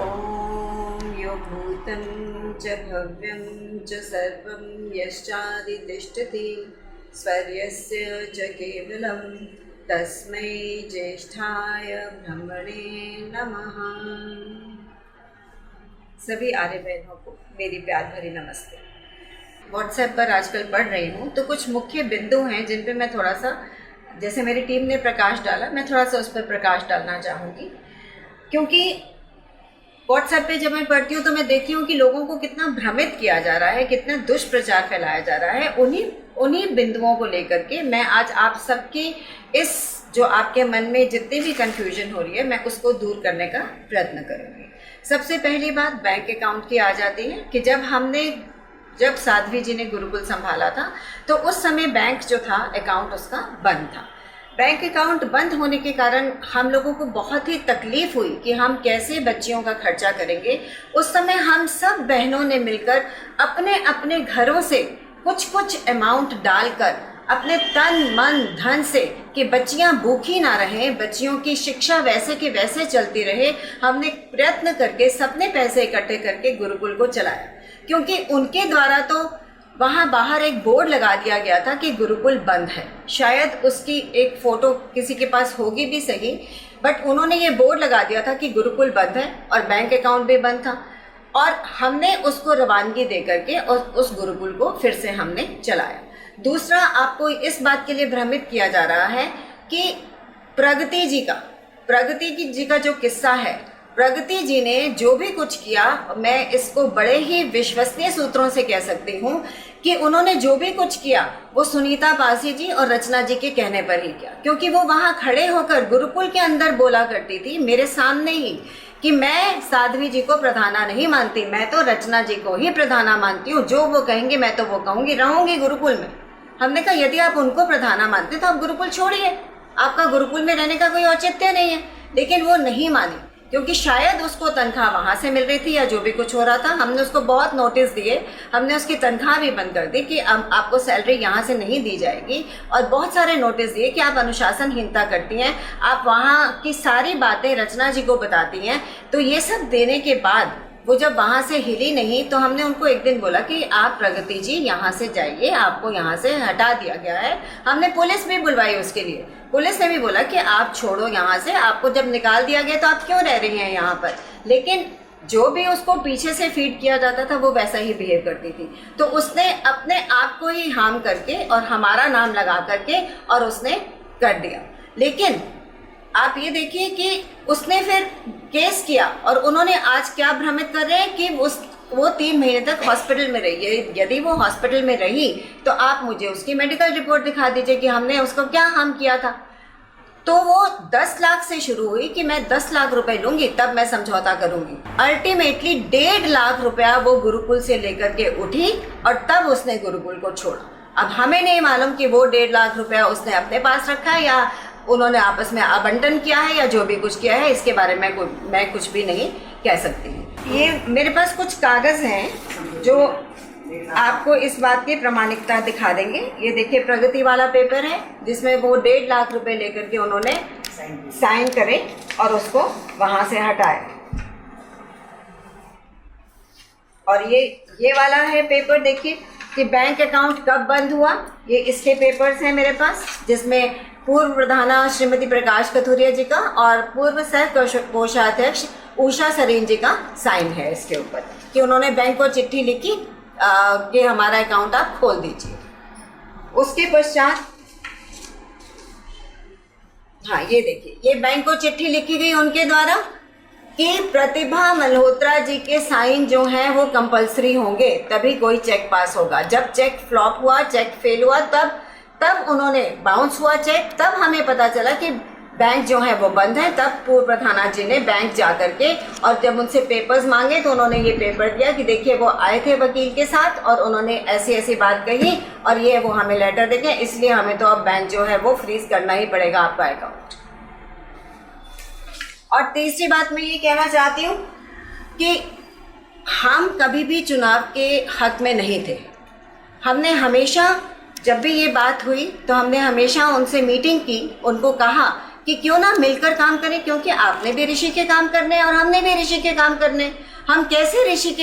ॐ यो भूतं च भव्यं च सर्वं यश्चादितिष्ठति स्वर्यस्य च केवलं तस्मै ज्येष्ठाय ब्रह्मणे नमः। सभी आर्य बहनों को मेरी प्यार भरी नमस्ते। व्हाट्सएप पर आजकल पढ़ रही हूँ तो कुछ मुख्य बिंदु हैं जिन पे मैं थोड़ा सा, जैसे मेरी टीम ने प्रकाश डाला, मैं थोड़ा सा उस पर प्रकाश डालना चाहूँगी। क्योंकि व्हाट्सएप पे जब मैं पढ़ती हूँ तो मैं देखती हूँ कि लोगों को कितना भ्रमित किया जा रहा है, कितना दुष्प्रचार फैलाया जा रहा है। उन्हीं बिंदुओं को लेकर के मैं आज आप सबके इस जो आपके मन में जितनी भी कन्फ्यूजन हो रही है, मैं उसको दूर करने का प्रयत्न करूँगी। सबसे पहली बात बैंक अकाउंट की आ जाती है कि जब साध्वी जी ने गुरुकुल संभाला था तो उस समय बैंक जो था, अकाउंट उसका बंद था। बैंक अकाउंट बंद होने के कारण हम लोगों को बहुत ही तकलीफ हुई कि हम कैसे बच्चियों का खर्चा करेंगे। उस समय हम सब बहनों ने मिलकर अपने अपने घरों से कुछ अमाउंट डालकर अपने तन मन धन से कि बच्चियां भूखी ना रहें, बच्चियों की शिक्षा वैसे के वैसे चलती रहे, हमने प्रयत्न करके सबने पैसे इकट्ठे करके गुरुकुल को चलाया। क्योंकि उनके द्वारा तो वहाँ बाहर एक बोर्ड लगा दिया गया था कि गुरुकुल बंद है। शायद उसकी एक फ़ोटो किसी के पास होगी भी सही, बट उन्होंने ये बोर्ड लगा दिया था कि गुरुकुल बंद है और बैंक अकाउंट भी बंद था। और हमने उसको रवानगी दे करके और उस गुरुकुल को फिर से हमने चलाया। दूसरा, आपको इस बात के लिए भ्रमित किया जा रहा है कि प्रगति जी का जो किस्सा है, प्रगति जी ने जो भी कुछ किया, मैं इसको बड़े ही विश्वसनीय सूत्रों से कह सकती हूँ कि उन्होंने जो भी कुछ किया वो सुनीता पासी जी और रचना जी के कहने पर ही किया। क्योंकि वो वहाँ खड़े होकर गुरुकुल के अंदर बोला करती थी मेरे सामने ही कि मैं साध्वी जी को प्रधाना नहीं मानती, मैं तो रचना जी को ही प्रधाना मानती हूँ, जो वो कहेंगे मैं तो वो कहूँगी, रहूँगी गुरुकुल में। हमने कहा यदि आप उनको प्रधाना मानते तो आप गुरुकुल छोड़िए, आपका गुरुकुल में रहने का कोई औचित्य नहीं है। लेकिन वो नहीं मानी, क्योंकि शायद उसको तनख्वाह वहाँ से मिल रही थी या जो भी कुछ हो रहा था। हमने उसको बहुत नोटिस दिए, हमने उसकी तनख्वाह भी बंद कर दी कि आपको सैलरी यहाँ से नहीं दी जाएगी, और बहुत सारे नोटिस दिए कि आप अनुशासनहीनता करती हैं, आप वहाँ की सारी बातें रचना जी को बताती हैं। तो ये सब देने के बाद वो जब वहाँ से हिली नहीं तो हमने उनको एक दिन बोला कि आप प्रगति जी यहाँ से जाइए, आपको यहाँ से हटा दिया गया है। हमने पुलिस भी बुलवाई उसके लिए, पुलिस ने भी बोला कि आप छोड़ो यहाँ से, आपको जब निकाल दिया गया तो आप क्यों रह रही हैं यहाँ पर। लेकिन जो भी उसको पीछे से फीड किया जाता था वो वैसा ही बिहेव करती थी। तो उसने अपने आप को ही हार्म करके और हमारा नाम लगा करके और उसने कर दिया। लेकिन आप ये देखिए कि उसने फिर केस किया और उन्होंने आज क्या भ्रमित कर रहे हैं कि वो 3 महीने तक हॉस्पिटल में रही है। यदि वो हॉस्पिटल में रही तो आप मुझे उसकी मेडिकल रिपोर्ट दिखा दीजिए कि हमने उसको क्या हार्म किया था। तो वो 10 लाख से शुरू हुई कि मैं 10 लाख रुपए लूंगी तब मैं समझौता करूंगी। अल्टीमेटली 1.5 लाख रुपया वो गुरुकुल से लेकर के उठी और तब उसने गुरुकुल को छोड़ा। अब हमें नहीं मालूम कि वो 1.5 लाख रुपया उसने अपने पास रखा है या उन्होंने आपस में आवंटन किया है या जो भी कुछ किया है, इसके बारे में मैं कुछ भी नहीं कह सकती। ये मेरे पास कुछ कागज़ हैं जो आपको इस बात की प्रामाणिकता दिखा देंगे। ये देखिए प्रगति वाला पेपर है जिसमें वो 1.5 लाख रुपए लेकर के उन्होंने साइन करे और उसको वहाँ से हटाए। और ये वाला है पेपर, देखिए कि बैंक अकाउंट कब बंद हुआ। ये इसके पेपर्स हैं मेरे पास, जिसमें पूर्व प्रधाना श्रीमती प्रकाश कथुरिया जी का और पूर्व सह कोषाध्यक्ष उषा सरीन जी का साइन है इसके ऊपर कि उन्होंने बैंक को चिट्ठी लिखी कि हमारा अकाउंट आप खोल दीजिए। उसके पश्चात हाँ, ये देखिए ये बैंक को चिट्ठी लिखी गई उनके द्वारा कि प्रतिभा मल्होत्रा जी के साइन जो हैं वो कंपलसरी होंगे, तभी कोई चेक पास होगा। जब चेक फ्लॉप हुआ, चेक फेल हुआ, तब उन्होंने बाउंस हुआ चेक, तब हमें पता चला कि बैंक जो है वो बंद है। तब पूर्व प्रधाना जी ने बैंक जा करके और जब उनसे पेपर्स मांगे तो उन्होंने ये पेपर दिया कि देखिए वो आए थे वकील के साथ और उन्होंने ऐसी बात कही और ये वो हमें लेटर देंगे, इसलिए हमें तो अब बैंक जो है वो फ्रीज करना ही पड़ेगा आपका अकाउंट। और तीसरी बात मैं ये कहना चाहती हूँ कि हम कभी भी चुनाव के हक में नहीं थे। हमने हमेशा, जब भी ये बात हुई तो हमने हमेशा उनसे मीटिंग की, उनको कहा कि क्यों ना मिलकर काम करें, क्योंकि आपने भी ऋषि के काम करने हैं और हमने भी ऋषि के काम करने। हम कैसे ऋषि के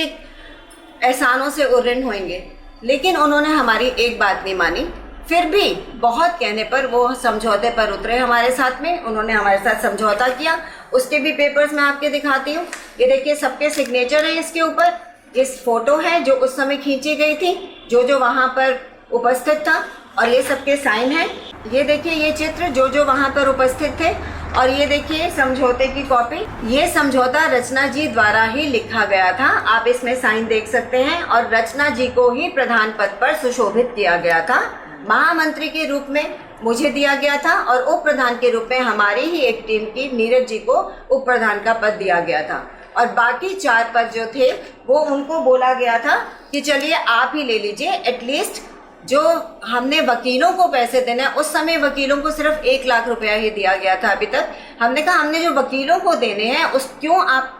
एहसानों से उऋण होंगे। लेकिन उन्होंने हमारी एक बात नहीं मानी। फिर भी बहुत कहने पर वो समझौते पर उतरे हमारे साथ में। उन्होंने हमारे साथ समझौता किया। उसके भी पेपर्स मैं आपके दिखाती हूँ। ये देखिए, सबके सिग्नेचर है इसके ऊपर। ये फोटो है जो उस समय खींची गई थी, जो वहाँ पर उपस्थित था, और ये सबके साइन है। ये देखिए, ये चित्र जो वहाँ पर उपस्थित थे, और ये देखिए समझौते की कॉपी। ये समझौता रचना जी द्वारा ही लिखा गया था। आप इसमें साइन देख सकते हैं। और रचना जी को ही प्रधान पद पर सुशोभित किया गया था। महामंत्री के रूप में मुझे दिया गया था, और उप प्रधान के रूप में हमारी ही एक टीम की नीरज जी को उप प्रधान का पद दिया गया था। और बाकी 4 पद जो थे वो उनको बोला गया था कि चलिए आप ही ले लीजिए। एटलीस्ट जो हमने वकीलों को पैसे देना है, उस समय वकीलों को सिर्फ 1 लाख रुपया ही दिया गया था अभी तक। हमने कहा हमने जो वकीलों को देने हैं, उस क्यों आप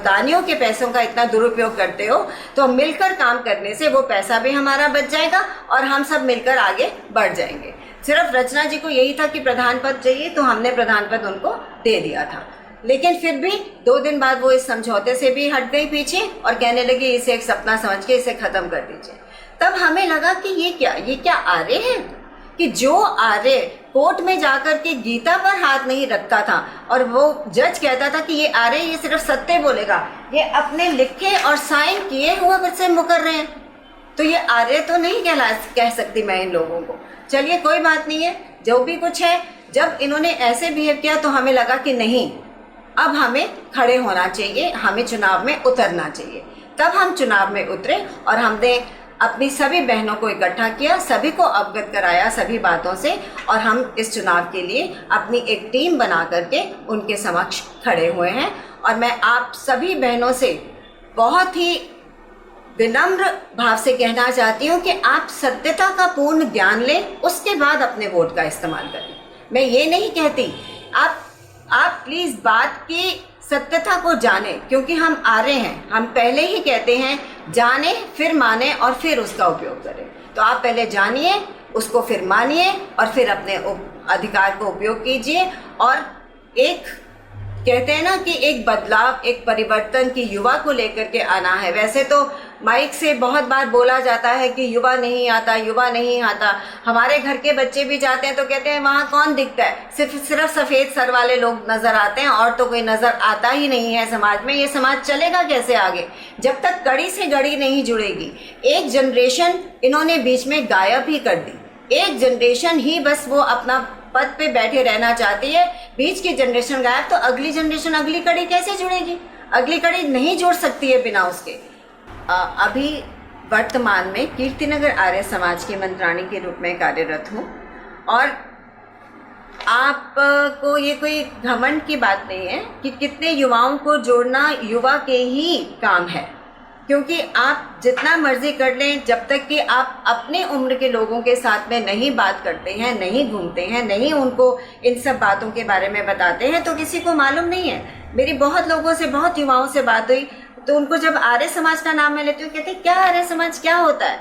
दानियों के पैसों का इतना दुरुपयोग करते हो। तो मिलकर काम करने से वो पैसा भी हमारा बच जाएगा और हम सब मिलकर आगे बढ़ जाएंगे। सिर्फ रचना जी को यही था कि प्रधान पद चाहिए, तो हमने प्रधान पद उनको दे दिया था। लेकिन फिर भी 2 दिन बाद वो इस समझौते से भी हट गई पीछे और कहने लगी इसे एक सपना समझ के इसे खत्म कर दीजिए। तब हमें लगा कि ये क्या आर्य है कि जो आर्य कोर्ट में जाकर के गीता पर हाथ नहीं रखता था और वो जज कहता था कि ये आर्य ये सिर्फ सत्य बोलेगा, ये अपने लिखे और साइन किए हुए से मुकर रहे हैं, तो ये आर्य तो नहीं कह सकती मैं इन लोगों को। चलिए कोई बात नहीं है, जो भी कुछ है। जब इन्होंने ऐसे बिहेव किया तो हमें लगा कि नहीं, अब हमें खड़े होना चाहिए, हमें चुनाव में उतरना चाहिए। तब हम चुनाव में उतरे और हमने अपनी सभी बहनों को इकट्ठा किया, सभी को अवगत कराया सभी बातों से, और हम इस चुनाव के लिए अपनी एक टीम बना करके उनके समक्ष खड़े हुए हैं। और मैं आप सभी बहनों से बहुत ही विनम्र भाव से कहना चाहती हूँ कि आप सत्यता का पूर्ण ज्ञान लें, उसके बाद अपने वोट का इस्तेमाल करें। मैं ये नहीं कहती, आप प्लीज़ बात की सत्यता को जाने, क्योंकि हम आर्य हैं। हम पहले ही कहते हैं जाने फिर माने और फिर उसका उपयोग करें। तो आप पहले जानिए, उसको फिर मानिए और फिर अपने अधिकार को उपयोग कीजिए। और एक कहते हैं ना कि एक बदलाव, एक परिवर्तन की युवा को लेकर के आना है। वैसे तो माइक से बहुत बार बोला जाता है कि युवा नहीं आता, युवा नहीं आता। हमारे घर के बच्चे भी जाते हैं तो कहते हैं वहाँ कौन दिखता है, सिर्फ सफ़ेद सर वाले लोग नज़र आते हैं और तो कोई नज़र आता ही नहीं है समाज में। ये समाज चलेगा कैसे आगे जब तक कड़ी से कड़ी नहीं जुड़ेगी। एक जनरेशन इन्होंने बीच में गायब ही कर दी। एक जनरेशन ही बस वो अपना पद पे बैठे रहना चाहती है। बीच की जनरेशन गायब तो अगली जनरेशन अगली कड़ी कैसे जुड़ेगी? अगली कड़ी नहीं जुड़ सकती है बिना उसके। अभी वर्तमान में कीर्तिनगर आर्य समाज की मंत्राणी के रूप में कार्यरत हूँ। और आपको ये कोई घमंड की बात नहीं है कि कितने युवाओं को जोड़ना युवा के ही काम है, क्योंकि आप जितना मर्जी कर लें, जब तक कि आप अपने उम्र के लोगों के साथ में नहीं बात करते हैं, नहीं घूमते हैं, नहीं उनको इन सब बातों के बारे में बताते हैं, तो किसी को मालूम नहीं है। मेरी बहुत लोगों से, बहुत युवाओं से बात हुई तो उनको जब आर्य समाज का नाम मैं लेती हूँ, कहते क्या आर्य समाज क्या होता है?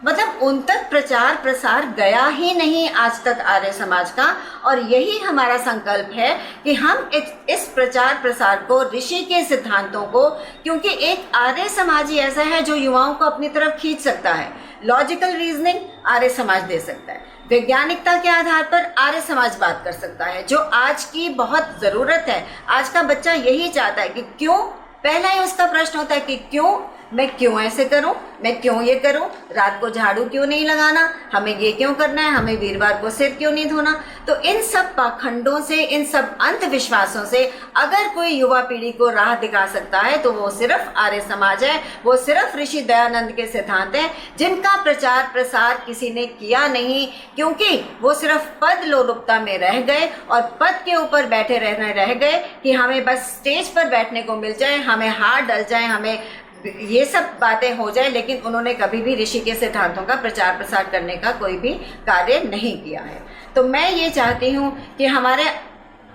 मतलब उन तक प्रचार प्रसार गया ही नहीं आज तक आर्य समाज का। और यही हमारा संकल्प है कि हम इस प्रचार प्रसार को, ऋषि के सिद्धांतों को, क्योंकि एक आर्य समाज ही ऐसा है जो युवाओं को अपनी तरफ खींच सकता है। लॉजिकल रीजनिंग आर्य समाज दे सकता है, वैज्ञानिकता के आधार पर आर्य समाज बात कर सकता है, जो आज की बहुत ज़रूरत है। आज का बच्चा यही चाहता है कि क्यों, पहला ही उसका प्रश्न होता है कि क्यों, मैं क्यों ऐसे करूं, मैं क्यों ये करूं, रात को झाड़ू क्यों नहीं लगाना, हमें ये क्यों करना है, हमें वीरवार को सिर क्यों नहीं धोना। तो इन सब पाखंडों से, इन सब अंधविश्वासों से अगर कोई युवा पीढ़ी को राह दिखा सकता है तो वो सिर्फ आर्य समाज है, वो सिर्फ ऋषि दयानंद के सिद्धांत हैं, जिनका प्रचार प्रसार किसी ने किया नहीं, क्योंकि वो सिर्फ पद लोलुपता में रह गए और पद के ऊपर बैठे रह गए कि हमें बस स्टेज पर बैठने को मिल जाए, हमें हार डल जाए, हमें ये सब बातें हो जाए। लेकिन उन्होंने कभी भी ऋषि के सिद्धांतों का प्रचार प्रसार करने का कोई भी कार्य नहीं किया है। तो मैं ये चाहती हूँ कि हमारे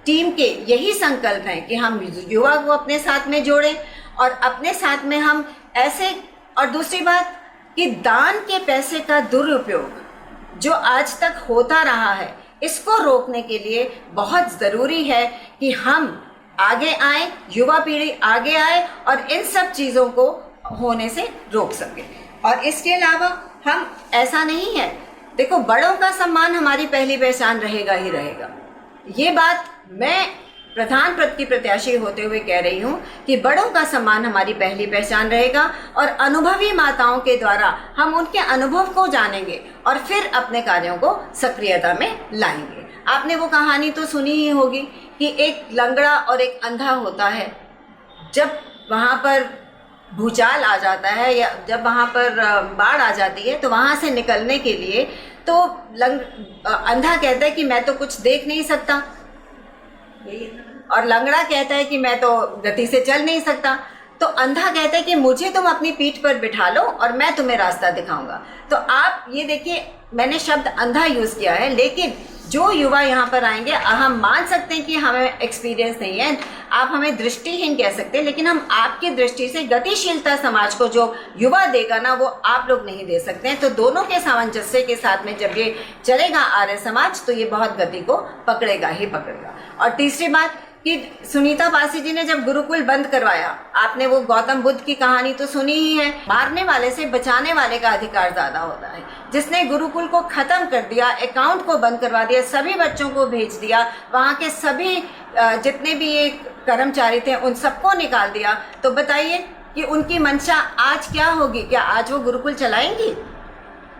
टीम के यही संकल्प हैं कि हम युवा को अपने साथ में जोड़ें और अपने साथ में हम ऐसे। और दूसरी बात कि दान के पैसे का दुरुपयोग जो आज तक होता रहा है, इसको रोकने के लिए बहुत ज़रूरी है कि हम आगे आए, युवा पीढ़ी आगे आए और इन सब चीज़ों को होने से रोक सके। और इसके अलावा हम, ऐसा नहीं है, देखो बड़ों का सम्मान हमारी पहली पहचान रहेगा ही रहेगा। ये बात मैं प्रधान पद की प्रत्याशी होते हुए कह रही हूँ कि बड़ों का सम्मान हमारी पहली पहचान रहेगा और अनुभवी माताओं के द्वारा हम उनके अनुभव को जानेंगे और फिर अपने कार्यों को सक्रियता में लाएंगे। आपने वो कहानी तो सुनी ही होगी कि एक लंगड़ा और एक अंधा होता है। जब वहाँ पर भूचाल आ जाता है या जब वहाँ पर बाढ़ आ जाती है तो वहाँ से निकलने के लिए तो अंधा कहता है कि मैं तो कुछ देख नहीं सकता, और लंगड़ा कहता है कि मैं तो गति से चल नहीं सकता। तो अंधा कहता है कि मुझे तुम अपनी पीठ पर बिठा लो और मैं तुम्हें रास्ता दिखाऊंगा। तो आप ये देखिए, मैंने शब्द अंधा यूज़ किया है, लेकिन जो युवा यहाँ पर आएंगे, हम मान सकते हैं कि हमें एक्सपीरियंस नहीं है, आप हमें दृष्टिहीन कह सकते हैं, लेकिन हम आपकी दृष्टि से गतिशीलता समाज को जो युवा देगा ना, वो आप लोग नहीं दे सकते हैं। तो दोनों के सामंजस्य के साथ में जब ये चलेगा आर्य समाज, तो ये बहुत गति को पकड़ेगा ही पकड़ेगा। और तीसरी बात कि सुनीता पासी जी ने जब गुरुकुल बंद करवाया, आपने वो गौतम बुद्ध की कहानी तो सुनी ही है, मारने वाले से बचाने वाले का अधिकार ज्यादा होता है। जिसने गुरुकुल को खत्म कर दिया, अकाउंट को बंद करवा दिया, सभी बच्चों को भेज दिया, वहाँ के सभी जितने भी ये कर्मचारी थे उन सबको निकाल दिया, तो बताइए कि उनकी मंशा आज क्या होगी? क्या आज वो गुरुकुल चलाएंगी?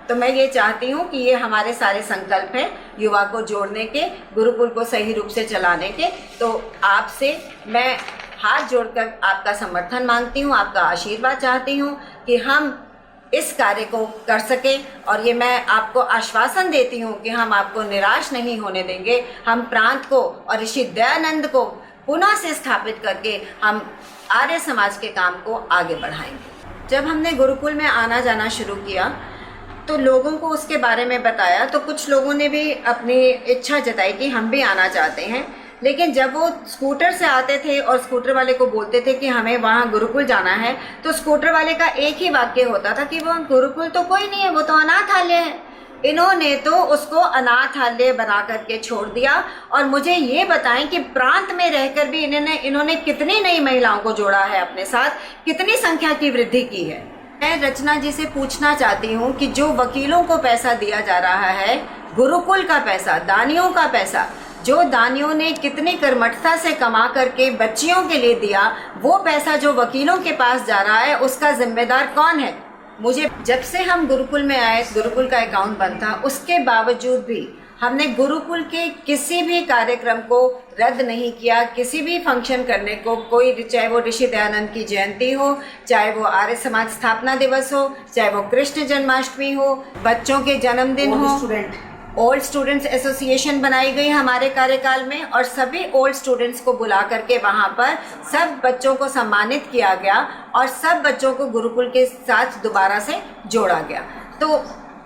तो मैं ये चाहती हूँ कि ये हमारे सारे संकल्प हैं युवा को जोड़ने के, गुरुकुल को सही रूप से चलाने के। तो आपसे मैं हाथ जोड़कर आपका समर्थन मांगती हूँ, आपका आशीर्वाद चाहती हूँ कि हम इस कार्य को कर सकें। और ये मैं आपको आश्वासन देती हूँ कि हम आपको निराश नहीं होने देंगे। हम प्रांत को और ऋषि दयानंद को पुनः से स्थापित करके हम आर्य समाज के काम को आगे बढ़ाएंगे। जब हमने गुरुकुल में आना जाना शुरू किया तो लोगों को उसके बारे में बताया, तो कुछ लोगों ने भी अपनी इच्छा जताई कि हम भी आना चाहते हैं। लेकिन जब वो स्कूटर से आते थे और स्कूटर वाले को बोलते थे कि हमें वहाँ गुरुकुल जाना है, तो स्कूटर वाले का एक ही वाक्य होता था कि वो गुरुकुल तो कोई नहीं है, वो तो अनाथालय है। इन्होंने तो उसको अनाथालय बना करके छोड़ दिया। और मुझे ये बताएं कि प्रांत में रहकर भी इन्होंने कितनी नई महिलाओं को जोड़ा है अपने साथ, कितनी संख्या की वृद्धि की है। मैं रचना जी से पूछना चाहती हूँ कि जो वकीलों को पैसा दिया जा रहा है, गुरुकुल का पैसा, दानियों का पैसा, जो दानियों ने कितनी कर्मठता से कमा करके बच्चियों के लिए दिया, वो पैसा जो वकीलों के पास जा रहा है, उसका जिम्मेदार कौन है? मुझे जब से हम गुरुकुल में आए, गुरुकुल का अकाउंट बंद था, उसके बावजूद भी हमने गुरुकुल के किसी भी कार्यक्रम को रद्द नहीं किया। किसी भी फंक्शन करने को, कोई, चाहे वो ऋषि दयानंद की जयंती हो, चाहे वो आर्य समाज स्थापना दिवस हो, चाहे वो कृष्ण जन्माष्टमी हो, बच्चों के जन्मदिन हो, ओल्ड स्टूडेंट्स एसोसिएशन बनाई गई हमारे कार्यकाल में और सभी ओल्ड स्टूडेंट्स को बुला करके वहाँ पर सब बच्चों को सम्मानित किया गया और सब बच्चों को गुरुकुल के साथ दोबारा से जोड़ा गया। तो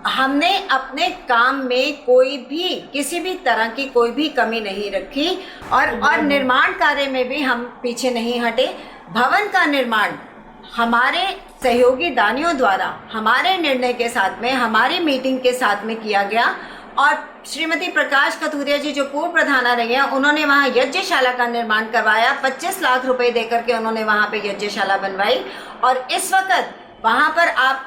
हमने अपने काम में कोई भी, किसी भी तरह की कोई भी कमी नहीं रखी और निर्माण कार्य में भी हम पीछे नहीं हटे। भवन का निर्माण हमारे सहयोगी दानियों द्वारा, हमारे निर्णय के साथ में, हमारी मीटिंग के साथ में किया गया। और श्रीमती प्रकाश कथूरिया जी जो पूर्व प्रधाना रही हैं, उन्होंने वहाँ यज्ञशाला का निर्माण करवाया। 25 लाख रुपए देकर के उन्होंने वहाँ पे यज्ञशाला बनवाई। और इस वक्त वहाँ पर आप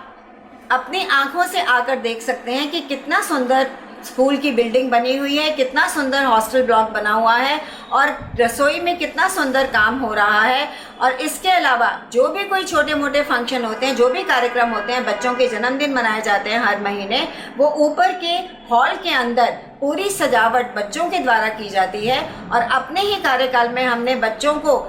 अपनी आंखों से आकर देख सकते हैं कि कितना सुंदर स्कूल की बिल्डिंग बनी हुई है, कितना सुंदर हॉस्टल ब्लॉक बना हुआ है और रसोई में कितना सुंदर काम हो रहा है। और इसके अलावा जो भी कोई छोटे मोटे फंक्शन होते हैं, जो भी कार्यक्रम होते हैं, बच्चों के जन्मदिन मनाए जाते हैं हर महीने, वो ऊपर के हॉल के अंदर पूरी सजावट बच्चों के द्वारा की जाती है। और अपने ही कार्यकाल में हमने बच्चों को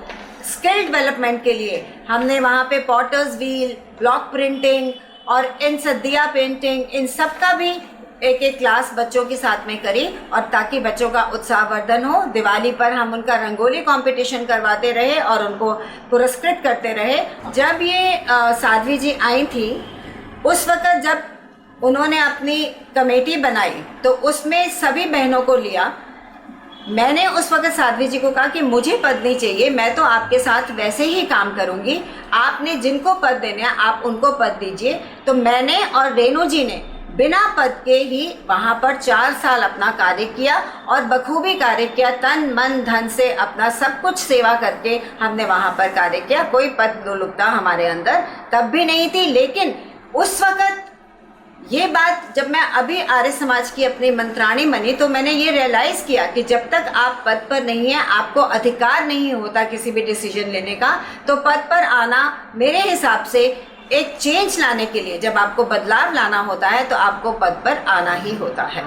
स्किल डेवलपमेंट के लिए हमने वहाँ पे पॉटर्स व्हील, ब्लॉक प्रिंटिंग और इन सदिया पेंटिंग, इन सब का भी एक एक क्लास बच्चों के साथ में करी। और ताकि बच्चों का उत्साहवर्धन हो, दिवाली पर हम उनका रंगोली कंपटीशन करवाते रहे और उनको पुरस्कृत करते रहे। जब ये साध्वी जी आई थी, उस वक्त जब उन्होंने अपनी कमेटी बनाई तो उसमें सभी बहनों को लिया। मैंने उस वक्त साध्वी जी को कहा कि मुझे पद नहीं चाहिए, मैं तो आपके साथ वैसे ही काम करूंगी, आपने जिनको पद देने हैं आप उनको पद दीजिए। तो मैंने और रेणु जी ने बिना पद के ही वहाँ पर 4 साल अपना कार्य किया और बखूबी कार्य किया, तन मन धन से अपना सब कुछ सेवा करके हमने वहाँ पर कार्य किया। कोई पद लोलुपता हमारे अंदर तब भी नहीं थी। लेकिन उस वक़्त ये बात जब मैं अभी आर्य समाज की अपनी मंत्राणी बनी तो मैंने ये रियलाइज़ किया कि जब तक आप पद पर नहीं हैं, आपको अधिकार नहीं होता किसी भी डिसीजन लेने का, तो पद पर आना मेरे हिसाब से एक चेंज लाने के लिए, जब आपको बदलाव लाना होता है तो आपको पद पर आना ही होता है।